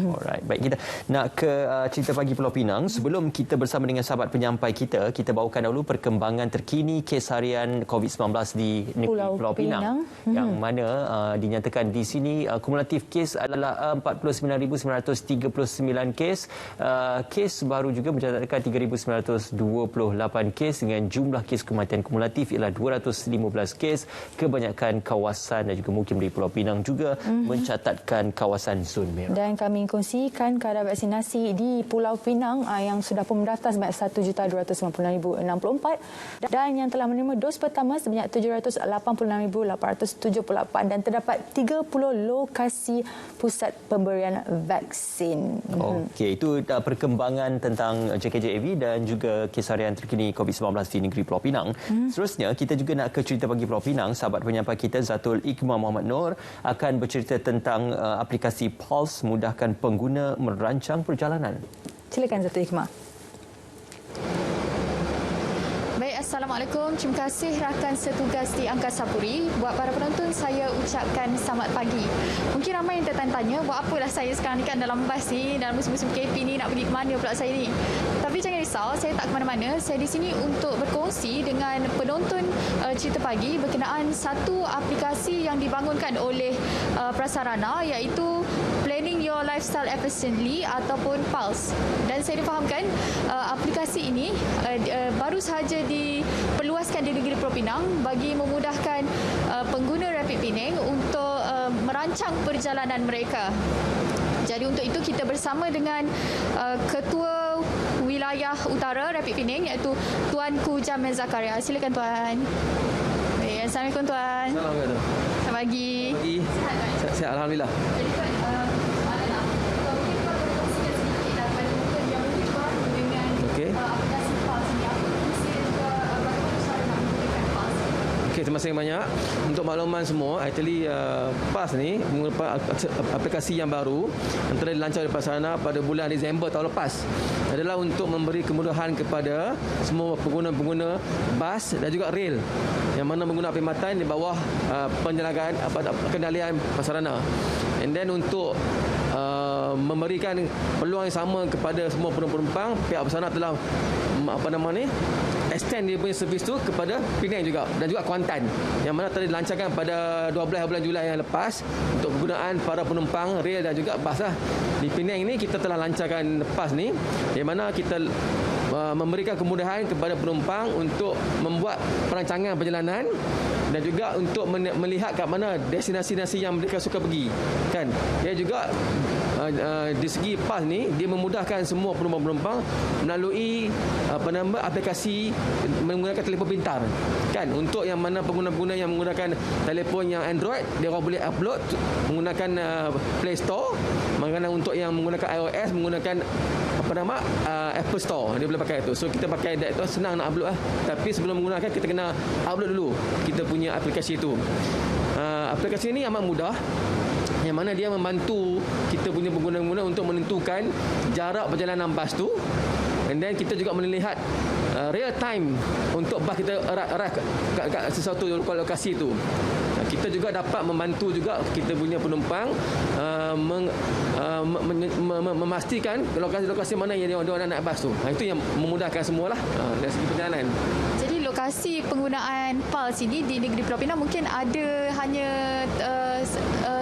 Alright, baik, kita nak ke cerita pagi Pulau Pinang. Sebelum kita bersama dengan sahabat penyampai kita bawakan dahulu perkembangan terkini kes harian COVID-19 di negeri Pulau Pinang. Yang mana dinyatakan di sini kumulatif kes adalah 49,939 kes. Kes baru juga mencatatkan 3,928 kes dengan jumlah kes kematian kumulatif ialah 215 kes. Kebanyakan kawasan dan juga mungkin di Pulau Pinang juga mencatatkan kawasan zon merah. Dan kami kongsikan kadar vaksinasi di Pulau Pinang yang sudah pun mendaftar sebanyak 1,290,064 dan yang telah menerima dos pertama sebanyak 786,878 dan terdapat 30 lokasi pusat pemberian vaksin. Okey, itu perkembangan tentang JKJAV dan juga kes harian terkini COVID-19 di negeri Pulau Pinang. Seterusnya, kita juga nak ke cerita pagi Pulau Pinang. Sahabat penyampai kita Zatul Iqmah Muhammad Noor akan bercerita tentang aplikasi Pulse mudahkan pengguna merancang perjalanan. Silakan Zatul Iqmah. Baik, Assalamualaikum. Terima kasih rakan setugas di Angkasa Puri. Buat para penonton, saya ucapkan selamat pagi. Mungkin ramai yang tertanya, buat apalah saya sekarang ni kan dalam bas ni, dalam musim-musim KP ni, nak pergi ke mana pula saya ni. Tapi jangan risau, saya tak ke mana-mana. Saya di sini untuk berkongsi dengan penonton cerita pagi berkenaan satu aplikasi yang dibangunkan oleh Prasarana, iaitu Planning Your Lifestyle Efficiently ataupun Pulse. Dan saya difahamkan aplikasi ini baru sahaja diperluaskan di negeri Pulau Pinang bagi memudahkan pengguna Rapid Penang untuk merancang perjalanan mereka. Jadi untuk itu kita bersama dengan Ketua Wilayah Utara Rapid Penang iaitu Tuanku Jamil Zakaria. Silakan Tuan. Baik, Assalamualaikum Tuan. Assalamualaikum. Selamat pagi. Sihat, Alhamdulillah. Jadi Tuan, aplikasi Pulse ini, apa fungsi dan juga bagaimana cara nak menggunakan Pulse? Okey, terima kasih banyak. Untuk makluman semua, actually Pulse ni merupakan aplikasi yang baru yang telah dilancar oleh Prasarana pada bulan Disember tahun lepas. Adalah untuk memberi kemudahan kepada semua pengguna-pengguna bas dan juga rel yang mana menggunakan perkhidmatan di bawah penjelagaan kendalian Prasarana. And then untuk memberikan peluang yang sama kepada semua penumpang, pihak Prasarana telah extend dia punya servis tu kepada Penang juga dan juga Kuantan yang mana telah dilancarkan pada 12 bulan Julai yang lepas untuk penggunaan para penumpang rel dan juga bas lah. Di Penang ni kita telah lancarkan lepas ni di mana kita memberikan kemudahan kepada penumpang untuk membuat perancangan perjalanan dan juga untuk melihat kat mana destinasi-destinasi yang mereka suka pergi kan. Dia juga di segi PAS ni dia memudahkan semua penumpang-penumpang melalui aplikasi menggunakan telefon pintar kan. Untuk yang mana pengguna-pengguna yang menggunakan telefon yang Android, dia orang boleh upload menggunakan Play Store. Menggunakan untuk yang menggunakan iOS menggunakan Apple Store, dia boleh pakai itu. So kita pakai that tu senang nak upload lah. Tapi sebelum menggunakan kita kena upload dulu kita punya aplikasi itu. Aplikasi ini amat mudah yang mana dia membantu kita punya pengguna-pengguna untuk menentukan jarak perjalanan bas tu. And then kita juga boleh lihat real time untuk bas kita arrive kat sesuatu lokasi itu. Kita juga dapat membantu juga kita punya penumpang memastikan lokasi-lokasi mana yang dia nak naik bas tu. Itu yang memudahkan semualah dari segi perjalanan. Jadi lokasi penggunaan Pulse ini di negeri Pulau Pinang mungkin ada hanya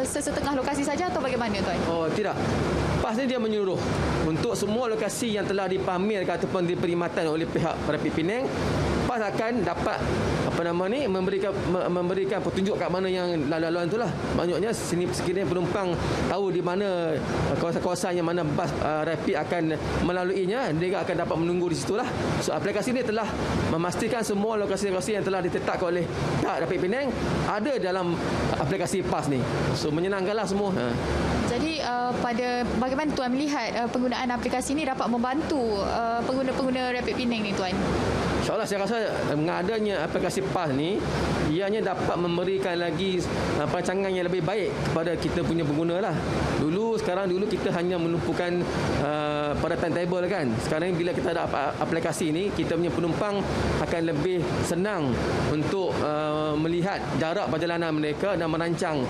sesetengah lokasi saja atau bagaimana Tuan? Oh, tidak. Pulse ni dia menyeluruh untuk semua lokasi yang telah dipamerkan ataupun diperkhidmatan oleh pihak Rapid Penang. Pulse akan dapat memberikan petunjuk kat mana yang laluan itulah. Maksudnya sekiranya penumpang tahu di mana kawasan-kawasan yang mana bas Rapid akan melaluinya, dia akan dapat menunggu di situlah. So aplikasi ini telah memastikan semua lokasi-lokasi yang telah ditetapkan oleh pihak Rapid Penang ada dalam aplikasi Pulse ni. So menyenangkanlah semua. Jadi bagaimana Tuan melihat penggunaan aplikasi ini dapat membantu pengguna-pengguna Rapid Penang ni Tuan? InsyaAllah saya rasa dengan adanya aplikasi Pulse ni ianya dapat memberikan lagi perancangan yang lebih baik kepada kita punya pengguna lah. Dulu kita hanya menumpukan pada timetable kan. Sekarang bila kita ada aplikasi ni, kita punya penumpang akan lebih senang untuk melihat jarak perjalanan mereka dan merancang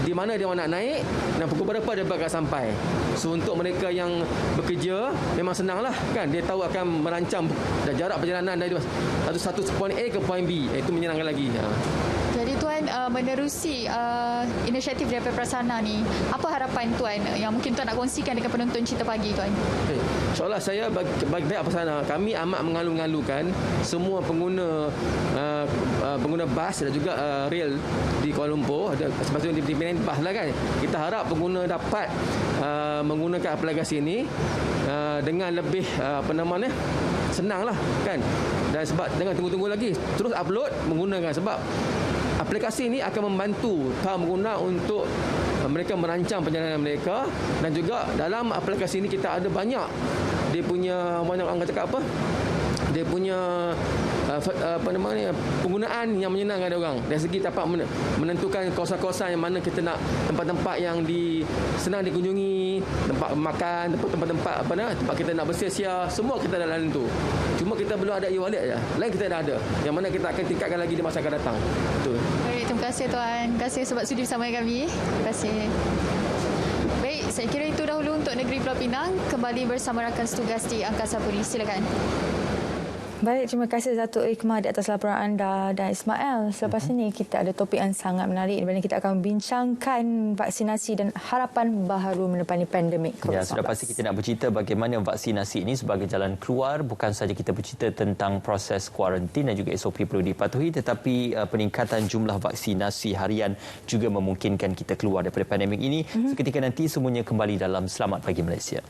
di mana dia nak naik dan pukul berapa dia bakal sampai. So untuk mereka yang bekerja memang senanglah kan, dia tahu akan merancang jarak perjalanan dari satu point A ke point B. Itu menyenangkan lagi. Jadi Tuan menerusi inisiatif daripada Prasarana ni, apa harapan Tuan yang mungkin Tuan nak kongsikan dengan penonton Cerita Pagi Tuan? Okay. InsyaAllah saya bagi pihak Prasarana, kami amat mengalu-ngalukan semua pengguna bas dan juga rail di Kuala Lumpur, sebab di Penang bas lah kan. Kita harap pengguna dapat menggunakan aplikasi ini dengan lebih senang lah kan. Dan sebab jangan tunggu-tunggu lagi, terus upload menggunakan, sebab aplikasi ini akan membantu para pengguna untuk mereka merancang perjalanan mereka. Dan juga dalam aplikasi ini kita ada banyak dia punya, banyak orang cakap apa, dia punya penggunaan yang menyenangkan orang. Dari segi dapat menentukan kawasan-kawasan yang mana kita nak, tempat-tempat yang senang dikunjungi, tempat makan, tempat-tempat tempat kita nak bersia-sia, semua kita dah dalam tu. Cuma kita belum ada e-wallet je. Lain kita dah ada. Yang mana kita akan tingkatkan lagi di masa akan datang. Betul. Baik, terima kasih Tuan. Terima kasih sebab sudi bersama dengan kami. Terima kasih. Baik, saya kira itu dahulu untuk Negeri Pulau Pinang. Kembali bersama rakan setugas di Angkasa Puri. Silakan. Baik, terima kasih Datuk Hikmah di atas laporan anda dan Ismail. Selepas ini kita ada topik yang sangat menarik di mana kita akan membincangkan vaksinasi dan harapan baharu menepani pandemik COVID-19. Ya, sudah pasti kita nak bercerita bagaimana vaksinasi ini sebagai jalan keluar. Bukan saja kita bercerita tentang proses kuarantin dan juga SOP perlu dipatuhi, tetapi peningkatan jumlah vaksinasi harian juga memungkinkan kita keluar daripada pandemik ini. Seketika nanti semuanya kembali dalam Selamat Pagi Malaysia.